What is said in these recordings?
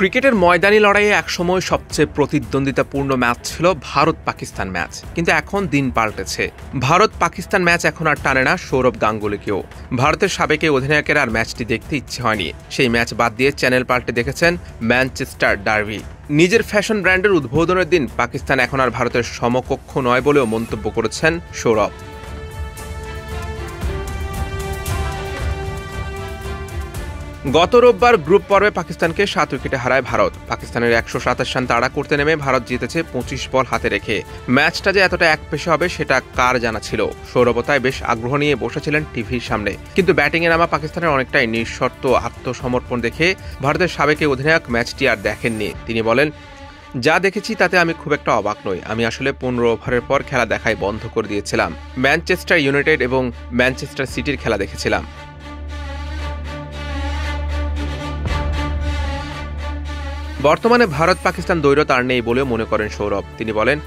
ক্রিকেটের ময়দানি লড়াইয়ে একসময় সবচেয়ে প্রতিদ্বন্দ্বিতাপূর্ণ ম্যাচ ছিল ভারত পাকিস্তান ম্যাচ, কিন্তু এখন দিন পাল্টেছে। ভারত পাকিস্তান ম্যাচ এখন আর টানে না সৌরভ গাঙ্গুলিকেও। ভারতের সাবেক অধিনায়কের আর ম্যাচটি দেখতে ইচ্ছে হয়নি। সেই ম্যাচ বাদ দিয়ে চ্যানেল পাল্টে দেখেছেন ম্যানচেস্টার ডার্বি। নিজের ফ্যাশন ব্র্যান্ডের উদ্বোধনের দিন পাকিস্তান এখন আর ভারতের সমকক্ষ নয় বলেও মন্তব্য করেছেন সৌরভ। গত রোববার গ্রুপ পর্বে পাকিস্তানকে 7 উইকেটে হারায় ভারত। পাকিস্তানের 127 রান তাড়া করতে নেমে ভারত জিতেছে 25 বল হাতে রেখে। ম্যাচটা যে এতটা একপেশে হবে সেটা কার জানা ছিল। সৌরভ তাই বেশ আগ্রহ নিয়ে বসেছিলেন টিভির সামনে, কিন্তু ব্যাটিংয়ে নামা পাকিস্তানের অনেকটাই নিঃশর্ত আত্মসমর্পণ দেখে ভারতের সাবেক অধিনায়ক ম্যাচটি আর দেখেননি। তিনি বলেন, যা দেখেছি তাতে আমি খুব একটা অবাক নই। আমি আসলে 15 ওভারের পর খেলা দেখাই বন্ধ করে দিয়েছিলাম। ম্যানচেস্টার ইউনাইটেড এবং ম্যানচেস্টার সিটির খেলা দেখেছিলাম। বর্তমানে ভারত পাকিস্তান দ্বৈরথ আর নেই বলেও মনে করেন সৌরভ। তিনি বলেন,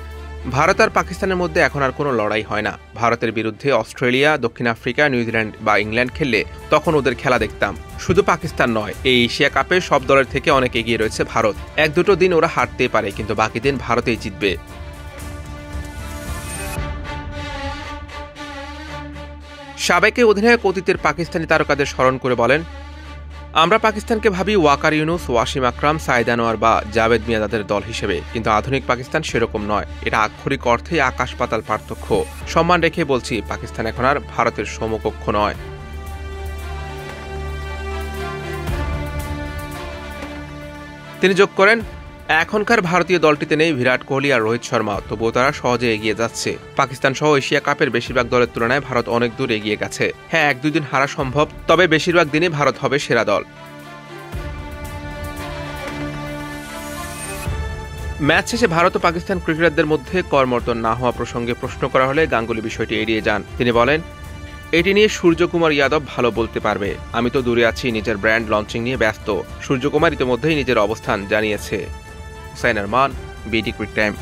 ভারত আর পাকিস্তানের মধ্যে এখন আর কোনো লড়াই হয় না। ভারতের বিরুদ্ধে অস্ট্রেলিয়া, দক্ষিণ আফ্রিকা, নিউজিল্যান্ড বা ইংল্যান্ড খেললে তখন ওদের খেলা দেখতাম। শুধু পাকিস্তান নয়, এই এশিয়া কাপে সব দলের থেকে অনেক এগিয়ে রয়েছে ভারত। 1-2 দিন ওরা হারতেই পারে, কিন্তু বাকি দিন ভারতেই জিতবে। সাবেক অধিনায়ক অতীতের পাকিস্তানি তারকাদের স্মরণ করে বলেন, আমরা পাকিস্তানকে ভাবি ওয়াকার ইউনুস, ওয়াসিম আকরাম, সাইদ আনোয়ার বা জাভেদ মিয়াঁদাদের দল হিসেবে, কিন্তু আধুনিক পাকিস্তান সেরকম নয়। এটা আক্ষরিক অর্থেই আকাশ পাতাল পার্থক্য। সম্মান রেখে বলছি, পাকিস্তান এখন আর ভারতের সমকক্ষ নয়। তিনি যোগ করেন, এখনকার ভারতীয় দলটিতে নেই বিরাট কোহলি আর রোহিত শর্মা, তবুও তারা সহজে এগিয়ে যাচ্ছে। পাকিস্তান সহ এশিয়া কাপের বেশিরভাগ দলের তুলনায় ভারত অনেক দূর এগিয়ে গেছে। হ্যাঁ, 1-2 দিন হারা সম্ভব, তবে বেশিরভাগ দিনই ভারত হবে সেরা দল। ম্যাচ শেষে ভারত ও পাকিস্তান ক্রিকেটারদের মধ্যে করমর্দন না হওয়া প্রসঙ্গে প্রশ্ন করা হলে গাঙ্গুলি বিষয়টি এড়িয়ে যান। তিনি বলেন, এটি নিয়ে সূর্যকুমার যাদব ভালো বলতে পারবে। আমি তো দূরে আছি, নিজের ব্র্যান্ড লঞ্চিং নিয়ে ব্যস্ত। সূর্যকুমার ইতিমধ্যেই নিজের অবস্থান জানিয়েছে। Hussain Arman, BD cric time.